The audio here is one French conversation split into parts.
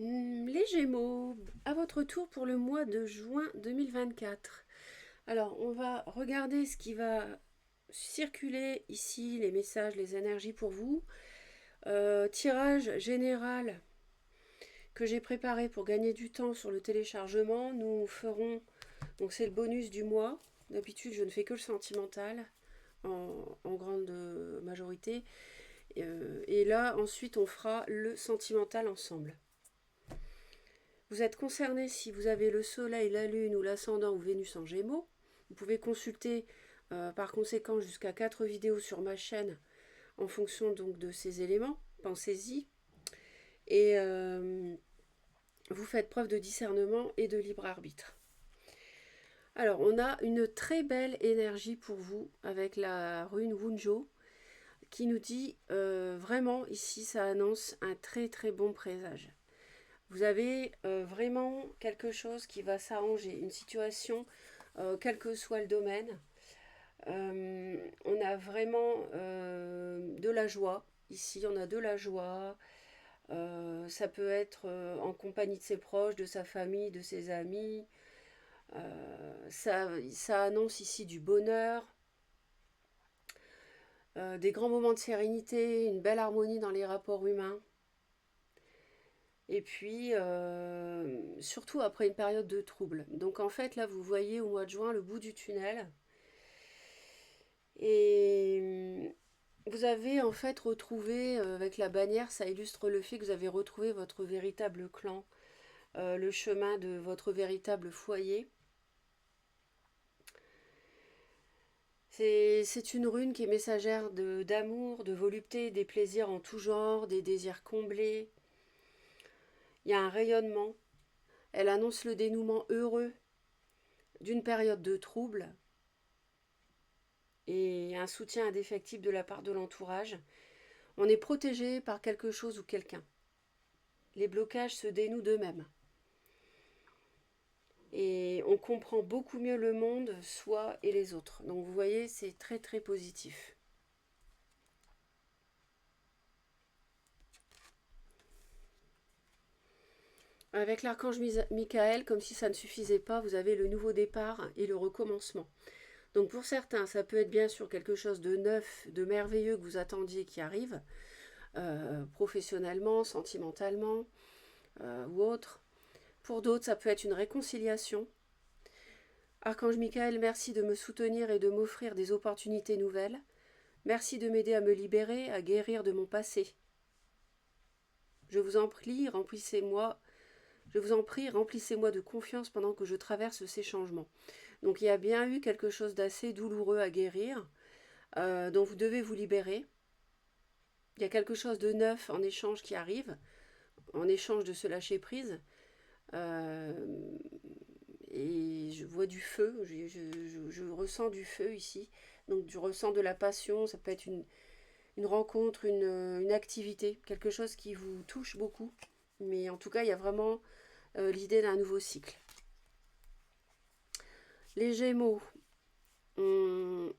Les Gémeaux, à votre tour pour le mois de juin 2024. Alors, on va regarder ce qui va circuler ici, les messages, les énergies pour vous. Tirage général que j'ai préparé pour gagner du temps sur le téléchargement. Nous ferons, donc c'est le bonus du mois. D'habitude, je ne fais que le sentimental en grande majorité. Et là, ensuite, on fera le sentimental ensemble. Vous êtes concerné si vous avez le soleil, la lune ou l'ascendant ou Vénus en gémeaux. Vous pouvez consulter par conséquent jusqu'à 4 vidéos sur ma chaîne en fonction donc de ces éléments. Pensez-y. Et vous faites preuve de discernement et de libre arbitre. Alors, on a une très belle énergie pour vous avec la rune Wunjo qui nous dit vraiment ici, ça annonce un très très bon présage. Vous avez vraiment quelque chose qui va s'arranger, une situation, quel que soit le domaine. On a vraiment de la joie. Ici, on a de la joie. Ça peut être en compagnie de ses proches, de sa famille, de ses amis. Ça annonce ici du bonheur, des grands moments de sérénité, une belle harmonie dans les rapports humains. Et puis, surtout après une période de trouble. Donc en fait, là, vous voyez au mois de juin le bout du tunnel. Et vous avez en fait retrouvé, avec la bannière, ça illustre le fait que vous avez retrouvé votre véritable clan, le chemin de votre véritable foyer. C'est une rune qui est messagère d'amour, de volupté, des plaisirs en tout genre, des désirs comblés. Il y a un rayonnement. Elle annonce le dénouement heureux d'une période de trouble et un soutien indéfectible de la part de l'entourage. On est protégé par quelque chose ou quelqu'un. Les blocages se dénouent d'eux-mêmes. Et on comprend beaucoup mieux le monde, soi et les autres. Donc vous voyez, c'est très très positif. Avec l'archange Michael, comme si ça ne suffisait pas, vous avez le nouveau départ et le recommencement. Donc pour certains, ça peut être bien sûr quelque chose de neuf, de merveilleux que vous attendiez qui arrive, professionnellement, sentimentalement ou autre. Pour d'autres, ça peut être une réconciliation. Archange Michael, merci de me soutenir et de m'offrir des opportunités nouvelles. Merci de m'aider à me libérer, à guérir de mon passé. Je vous en prie, remplissez-moi. Je vous en prie, remplissez-moi de confiance pendant que je traverse ces changements. Donc il y a bien eu quelque chose d'assez douloureux à guérir, dont vous devez vous libérer. Il y a quelque chose de neuf en échange qui arrive, en échange de ce lâcher-prise. Et je vois du feu, je ressens du feu ici. Donc je ressens de la passion, ça peut être une rencontre, une activité, quelque chose qui vous touche beaucoup. Mais en tout cas, il y a vraiment l'idée d'un nouveau cycle. Les Gémeaux, on-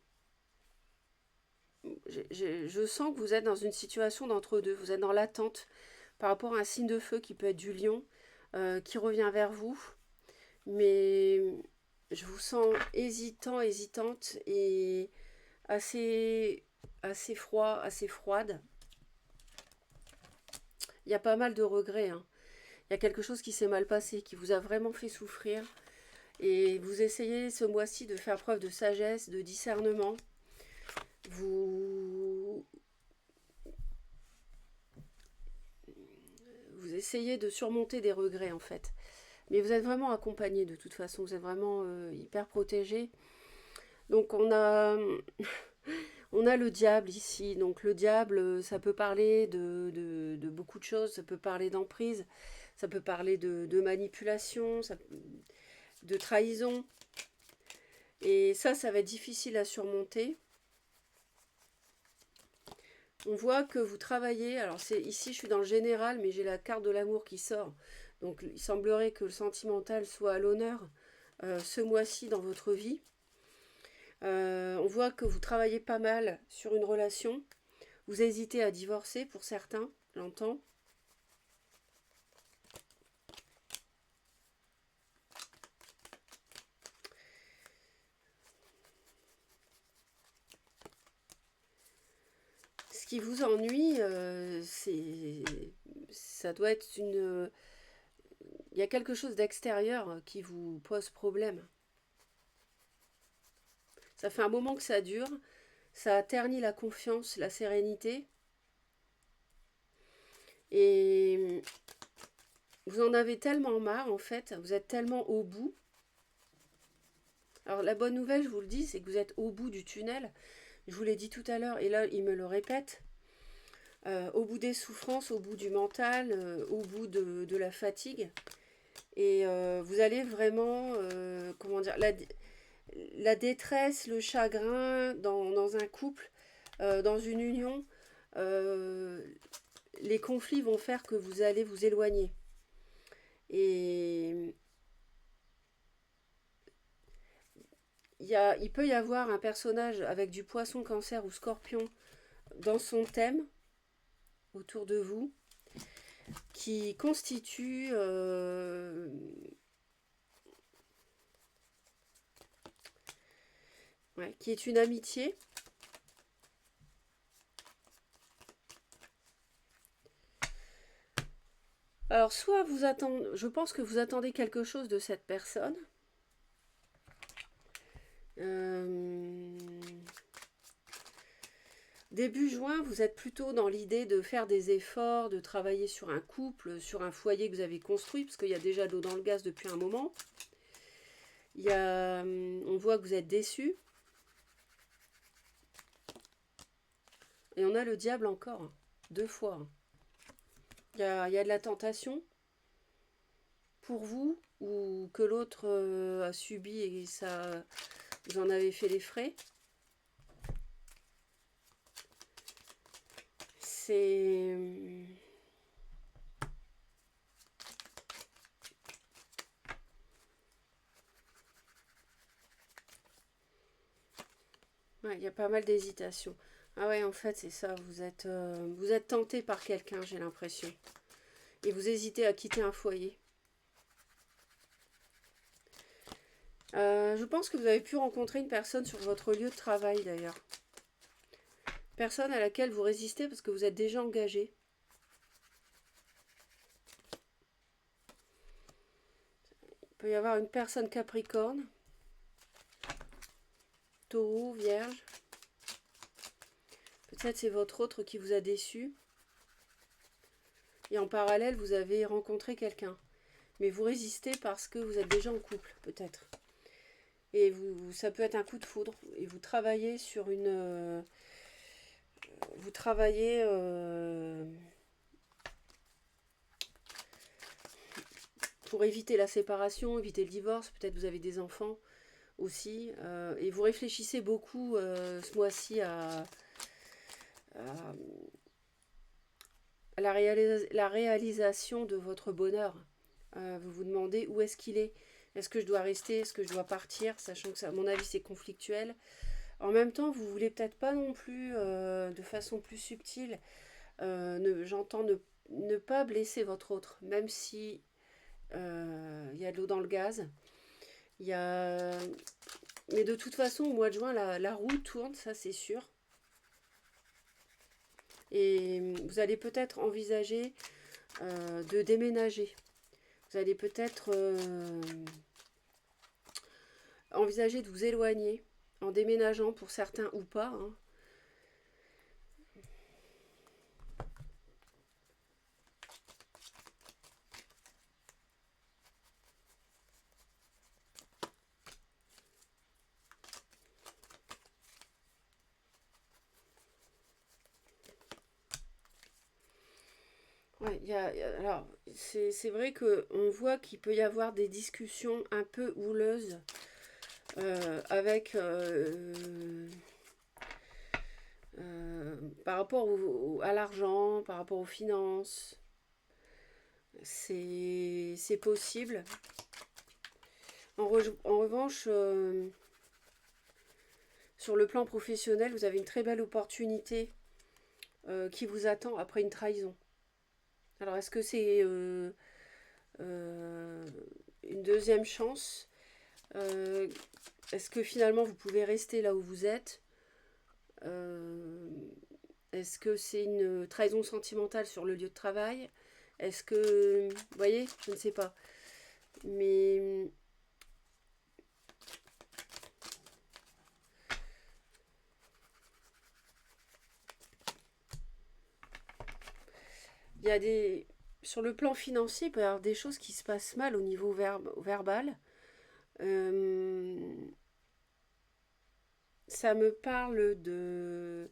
je sens que vous êtes dans une situation d'entre-deux. Vous êtes dans l'attente par rapport à un signe de feu qui peut être du lion, qui revient vers vous. Mais je vous sens hésitant, hésitante et assez, assez froid, assez froide. Il y a pas mal de regrets, hein. Il y a quelque chose qui s'est mal passé, qui vous a vraiment fait souffrir. Et vous essayez ce mois-ci de faire preuve de sagesse, de discernement. Vous, vous essayez de surmonter des regrets en fait. Mais vous êtes vraiment accompagné de toute façon, vous êtes vraiment hyper protégé. Donc on a le diable ici. Donc le diable, ça peut parler de beaucoup de choses. Ça peut parler d'emprise, ça peut parler de manipulation, de trahison. Et ça va être difficile à surmonter. On voit que vous travaillez, alors ici je suis dans le général, mais j'ai la carte de l'amour qui sort. Donc il semblerait que le sentimental soit à l'honneur ce mois-ci dans votre vie. On voit que vous travaillez pas mal sur une relation. Vous hésitez à divorcer pour certains, j'entends. qui vous ennuie, ça doit être il y a quelque chose d'extérieur qui vous pose problème. Ça fait un moment que ça dure, ça a terni la confiance, la sérénité, et vous en avez tellement marre en fait, vous êtes tellement au bout. Alors la bonne nouvelle, je vous le dis, c'est que vous êtes au bout du tunnel. Je vous l'ai dit tout à l'heure, et là il me le répète. Au bout des souffrances, au bout du mental, au bout de la fatigue. Et vous allez vraiment, comment dire, la détresse, le chagrin dans un couple, dans une union, les conflits vont faire que vous allez vous éloigner. Et il peut y avoir un personnage avec du poisson, cancer ou scorpion dans son thème, autour de vous, qui constitue qui est une amitié. Alors soit vous attendez, je pense que vous attendez quelque chose de cette personne. Début juin, vous êtes plutôt dans l'idée de faire des efforts, de travailler sur un couple, sur un foyer que vous avez construit, parce qu'il y a déjà de l'eau dans le gaz depuis un moment. On voit que vous êtes déçu. Et on a le diable encore, 2 fois. Il y a de la tentation pour vous, ou que l'autre a subi et ça, vous en avez fait les frais. C'est... Ouais, il y a pas mal d'hésitation. Ah ouais, en fait, c'est ça, vous êtes tenté par quelqu'un, j'ai l'impression. Et vous hésitez à quitter un foyer. Je pense que vous avez pu rencontrer une personne sur votre lieu de travail, d'ailleurs. Personne à laquelle vous résistez parce que vous êtes déjà engagé. Il peut y avoir une personne Capricorne, Taureau, Vierge. Peut-être c'est votre autre qui vous a déçu. Et en parallèle, vous avez rencontré quelqu'un. Mais vous résistez parce que vous êtes déjà en couple, peut-être. Et ça peut être un coup de foudre. Et vous travaillez sur une... vous travaillez... pour éviter la séparation, éviter le divorce. Peut-être vous avez des enfants aussi. Et vous réfléchissez beaucoup ce mois-ci à la réalisation de votre bonheur. Vous vous demandez où est-ce qu'il est. Est-ce que je dois rester? Est-ce que je dois partir? Sachant que ça, à mon avis, c'est conflictuel. En même temps, vous voulez peut-être pas non plus, de façon plus subtile, j'entends ne pas blesser votre autre, même si il y a de l'eau dans le gaz. Il y a... Mais de toute façon, au mois de juin, la roue tourne, ça c'est sûr. Et vous allez peut-être envisager de déménager. Vous allez peut-être envisager de vous éloigner en déménageant pour certains ou pas. Hein. Ouais, alors, c'est vrai qu'on voit qu'il peut y avoir des discussions un peu houleuses avec par rapport à l'argent, par rapport aux finances. C'est possible. En revanche, sur le plan professionnel, vous avez une très belle opportunité qui vous attend après une trahison. Alors, est-ce que c'est une deuxième chance? Est-ce que finalement vous pouvez rester là où vous êtes? Est-ce que c'est une trahison sentimentale sur le lieu de travail? Est-ce que... Vous voyez? Je ne sais pas. Mais... Il y a des... Sur le plan financier, il peut y avoir des choses qui se passent mal au niveau verbal. Ça me parle de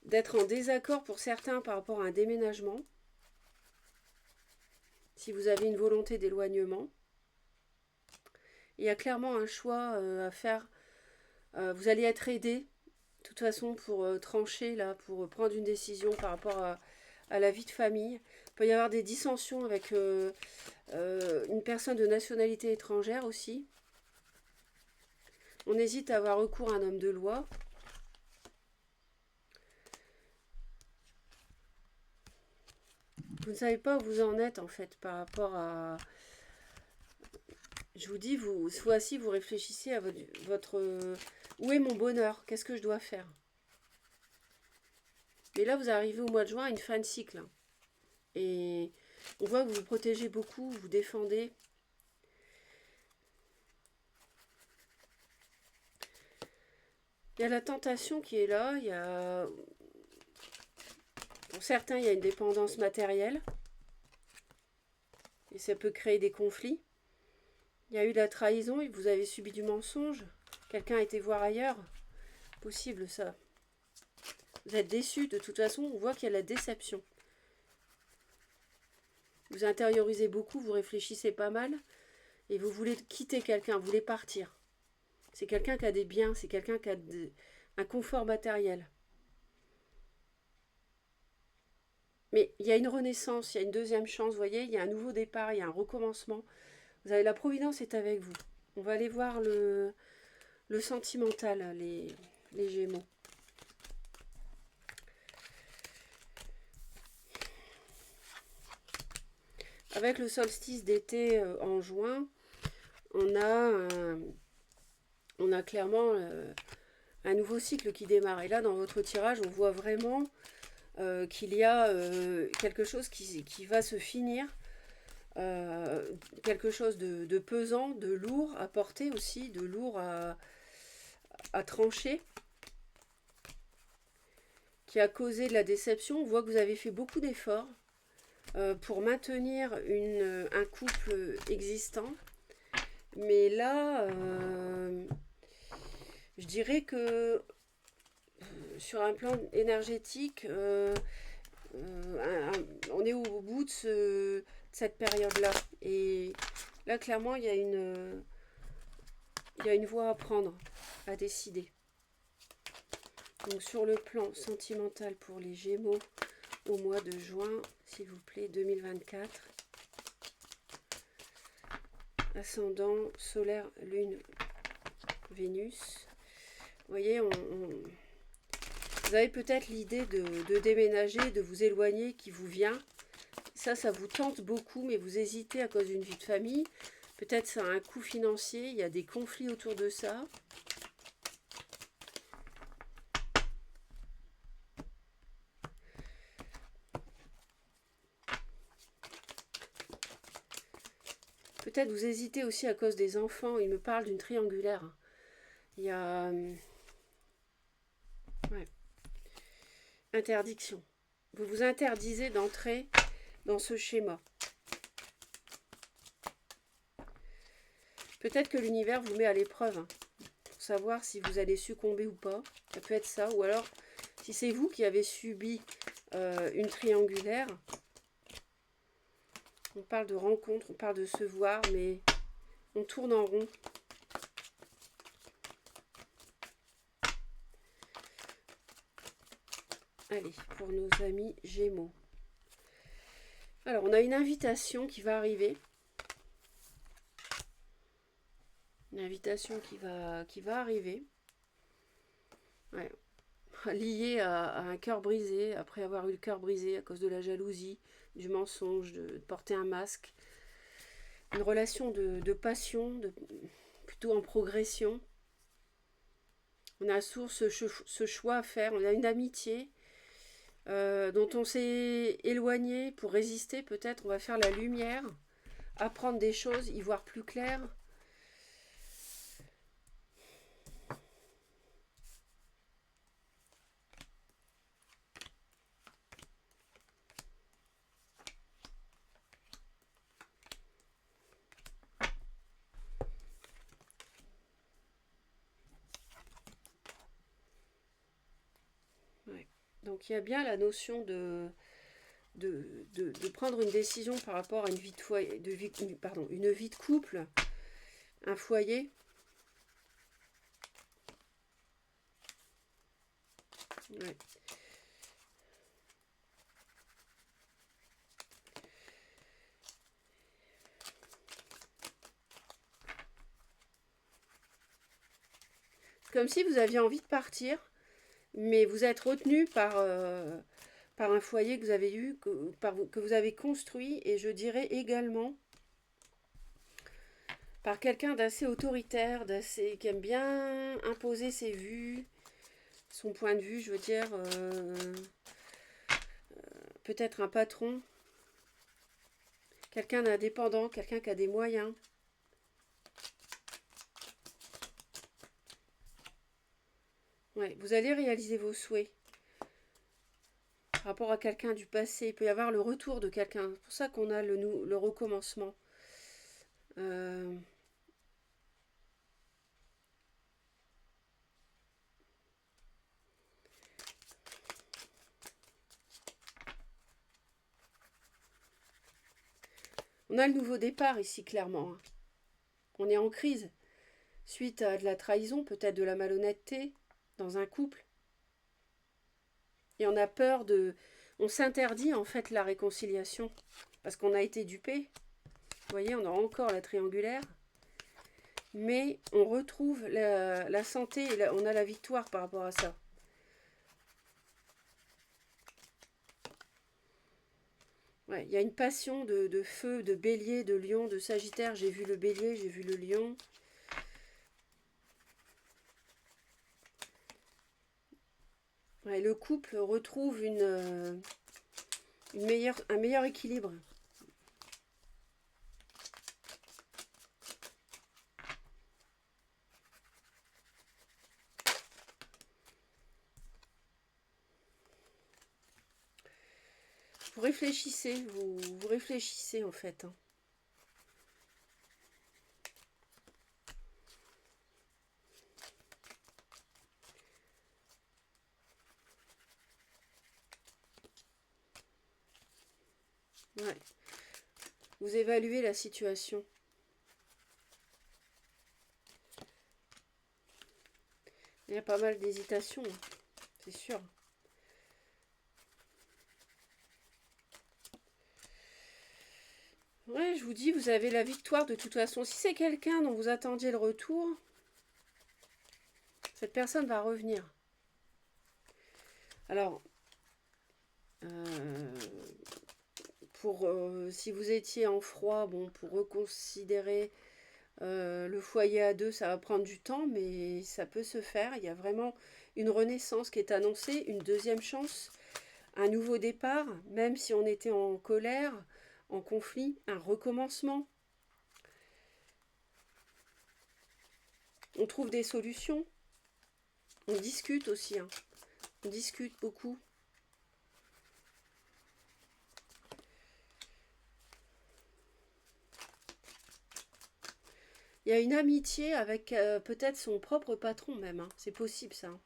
d'être en désaccord pour certains par rapport à un déménagement. Si vous avez une volonté d'éloignement, il y a clairement un choix à faire. Vous allez être aidé, de toute façon, pour trancher, là, pour prendre une décision par rapport à la vie de famille. Il peut y avoir des dissensions avec une personne de nationalité étrangère aussi. On hésite à avoir recours à un homme de loi. Vous ne savez pas où vous en êtes, en fait, par rapport à... Je vous dis, vous, ce fois-ci, vous réfléchissez à votre où est mon bonheur? Qu'est-ce que je dois faire? Mais là, vous arrivez au mois de juin à une fin de cycle. Et on voit que vous vous protégez beaucoup, vous défendez. Il y a la tentation qui est là. Il y a... Pour certains, il y a une dépendance matérielle. Et ça peut créer des conflits. Il y a eu la trahison et vous avez subi du mensonge. Quelqu'un a été voir ailleurs. Possible ça. Vous êtes déçu. De toute façon, on voit qu'il y a la déception. Vous intériorisez beaucoup, vous réfléchissez pas mal. Et vous voulez quitter quelqu'un, vous voulez partir. C'est quelqu'un qui a des biens, c'est quelqu'un qui a un confort matériel. Mais il y a une renaissance, il y a une deuxième chance, vous voyez, il y a un nouveau départ, il y a un recommencement. Vous avez la providence est avec vous. On va aller voir le sentimental, les Gémeaux. Avec le solstice d'été en juin, on a clairement un nouveau cycle qui démarre. Et là, dans votre tirage, on voit vraiment qu'il y a quelque chose qui va se finir, quelque chose de pesant, de lourd à porter aussi, de lourd à trancher, qui a causé de la déception. On voit que vous avez fait beaucoup d'efforts pour maintenir un couple existant. Mais là, je dirais que sur un plan énergétique, on est au bout de cette période-là. Et là, clairement, il y a une voie à prendre, à décider. Donc sur le plan sentimental pour les Gémeaux au mois de juin, s'il vous plaît, 2024. Ascendant, solaire, lune, Vénus. Vous voyez, vous avez peut-être l'idée de déménager, de vous éloigner qui vous vient. Ça vous tente beaucoup, mais vous hésitez à cause d'une vie de famille. Peut-être ça a un coût financier, il y a des conflits autour de ça. Peut-être vous hésitez aussi à cause des enfants. Il me parle d'une triangulaire. Il y a... ouais. Interdiction. Vous vous interdisez d'entrer dans ce schéma. Peut-être que l'univers vous met à l'épreuve pour savoir si vous allez succomber ou pas. Ça peut être ça. Ou alors, si c'est vous qui avez subi une triangulaire, on parle de rencontre, on parle de se voir, mais on tourne en rond. Allez, pour nos amis Gémeaux. Alors, on a une invitation qui va arriver. Une invitation qui va arriver. Ouais. Liée à un cœur brisé, après avoir eu le cœur brisé à cause de la jalousie, du mensonge, de porter un masque. Une relation de passion, plutôt en progression. On a ce choix à faire, on a une amitié dont on s'est éloigné pour résister, peut-être. On va faire la lumière, apprendre des choses, y voir plus clair. Ouais. Donc il y a bien la notion de prendre une décision par rapport à une vie de foyer, une vie de couple, un foyer. Ouais. Comme si vous aviez envie de partir, mais vous êtes retenu par un foyer que vous avez eu, que vous avez construit, et je dirais également par quelqu'un d'assez autoritaire, qui aime bien imposer ses vues, son point de vue, je veux dire, peut-être un patron, quelqu'un d'indépendant, quelqu'un qui a des moyens. Ouais, vous allez réaliser vos souhaits. Par rapport à quelqu'un du passé, il peut y avoir le retour de quelqu'un. C'est pour ça qu'on a le recommencement. Euh, on a le nouveau départ ici, clairement. Hein. On est en crise. Suite à de la trahison, peut-être de la malhonnêteté dans un couple. Et on a peur de... On s'interdit en fait la réconciliation. Parce qu'on a été dupé. Vous voyez, on a encore la triangulaire. Mais on retrouve la santé, et on a la victoire par rapport à ça. Ouais, il y a une passion de feu, de bélier, de lion, de sagittaire. J'ai vu le bélier, j'ai vu le lion. Ouais, le couple retrouve un meilleur équilibre. Vous réfléchissez, vous réfléchissez en fait. Hein. Ouais. Vous évaluez la situation. Il y a pas mal d'hésitation, hein, c'est sûr. Ouais, je vous dis, vous avez la victoire de toute façon. Si c'est quelqu'un dont vous attendiez le retour, cette personne va revenir. Alors, si vous étiez en froid, bon, pour reconsidérer le foyer à deux, ça va prendre du temps, mais ça peut se faire. Il y a vraiment une renaissance qui est annoncée, une deuxième chance, un nouveau départ, même si on était en colère, en conflit, un recommencement. On trouve des solutions. On discute aussi. Hein. On discute beaucoup. Il y a une amitié avec peut-être son propre patron même. Hein. C'est possible ça.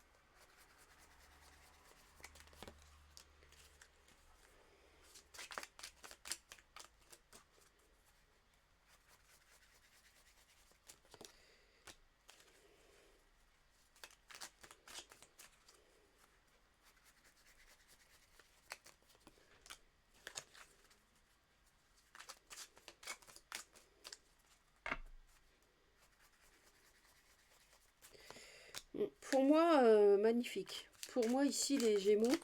Pour moi, magnifique. Pour moi, ici, les Gémeaux,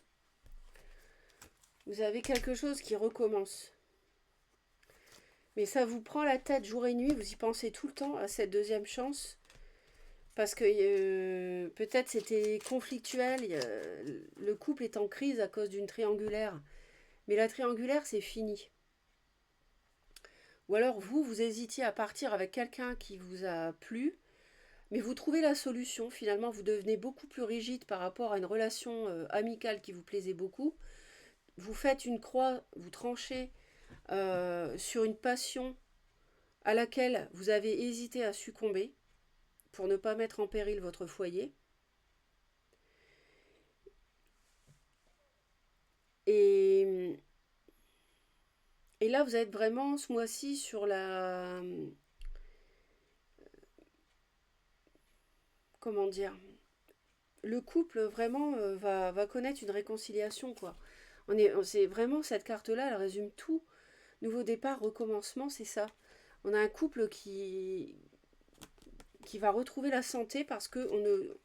vous avez quelque chose qui recommence. Mais ça vous prend la tête jour et nuit, vous y pensez tout le temps à cette deuxième chance. Parce que peut-être c'était conflictuel, le couple est en crise à cause d'une triangulaire. Mais la triangulaire, c'est fini. Ou alors vous hésitiez à partir avec quelqu'un qui vous a plu, mais vous trouvez la solution. Finalement, vous devenez beaucoup plus rigide par rapport à une relation amicale qui vous plaisait beaucoup. Vous faites une croix, vous tranchez sur une passion à laquelle vous avez hésité à succomber pour ne pas mettre en péril votre foyer. Et, et là, vous êtes vraiment ce mois-ci sur la... Comment dire? Le couple vraiment va connaître une réconciliation, quoi. C'est vraiment cette carte-là, elle résume tout. Nouveau départ, recommencement, c'est ça. On a un couple qui va retrouver la santé parce que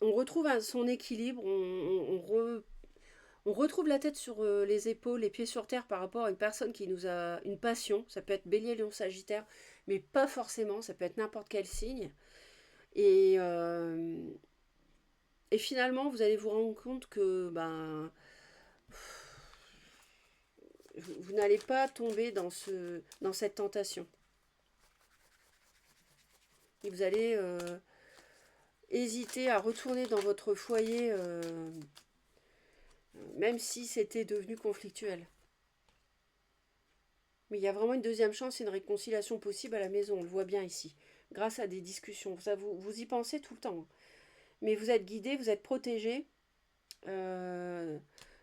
on retrouve son équilibre, on retrouve la tête sur les épaules, les pieds sur terre par rapport à une personne qui nous a une passion. Ça peut être Bélier, Lion, Sagittaire, mais pas forcément, ça peut être n'importe quel signe. Et, euh, et finalement, vous allez vous rendre compte que vous n'allez pas tomber dans cette tentation. Et vous allez hésiter à retourner dans votre foyer, même si c'était devenu conflictuel. Mais il y a vraiment une deuxième chance et une réconciliation possible à la maison, on le voit bien ici, grâce à des discussions. Ça, vous y pensez tout le temps. Mais vous êtes guidé, vous êtes protégé. Euh,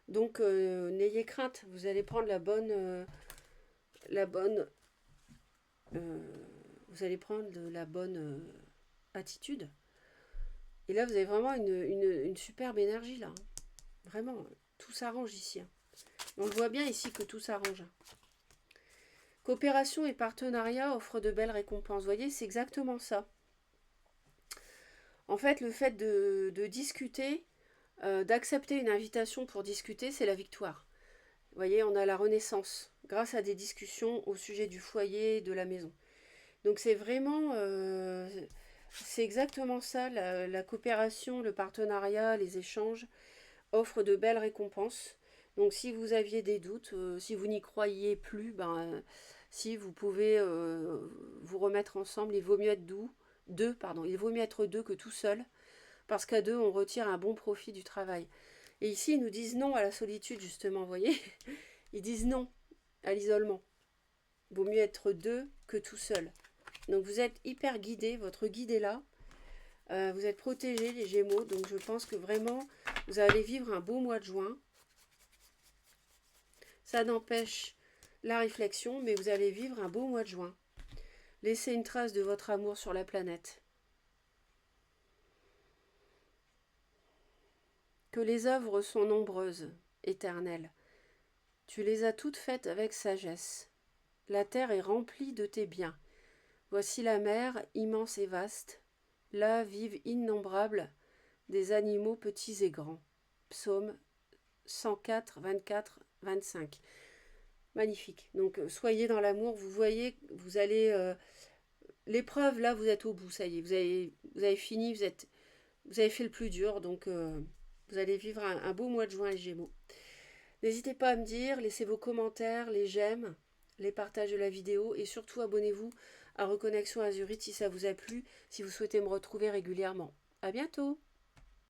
donc n'ayez crainte, vous allez prendre la bonne vous allez prendre la bonne attitude. Et là, vous avez vraiment une superbe énergie, là. Vraiment, tout s'arrange ici. On le voit bien ici que tout s'arrange. Coopération et partenariat offrent de belles récompenses. Vous voyez, c'est exactement ça. En fait, le fait de discuter, d'accepter une invitation pour discuter, c'est la victoire. Vous voyez, on a la renaissance grâce à des discussions au sujet du foyer, de la maison. Donc c'est vraiment, c'est exactement ça, la coopération, le partenariat, les échanges offrent de belles récompenses. Donc si vous aviez des doutes, si vous n'y croyez plus, si vous pouvez vous remettre ensemble, il vaut mieux être deux, pardon, il vaut mieux être deux que tout seul, parce qu'à deux, on retire un bon profit du travail. Et ici, ils nous disent non à la solitude, justement, vous voyez. Ils disent non à l'isolement. Il vaut mieux être deux que tout seul. Donc vous êtes hyper guidé, votre guide est là. Vous êtes protégés, les Gémeaux. Donc je pense que vraiment, vous allez vivre un beau mois de juin. Ça n'empêche la réflexion, mais vous allez vivre un beau mois de juin. Laissez une trace de votre amour sur la planète. Que les œuvres sont nombreuses, éternelles. Tu les as toutes faites avec sagesse. La terre est remplie de tes biens. Voici la mer, immense et vaste. Là vivent innombrables des animaux petits et grands. Psaume 104, 24, 25. Magnifique. Donc soyez dans l'amour. Vous voyez, vous allez... l'épreuve, là, vous êtes au bout. Ça y est, vous avez fini, vous avez fait le plus dur. Donc vous allez vivre un beau mois de juin, les Gémeaux. N'hésitez pas à me dire, laissez vos commentaires, les j'aime, les partages de la vidéo et surtout abonnez-vous à Reconnexion Azurite si ça vous a plu, si vous souhaitez me retrouver régulièrement. À bientôt!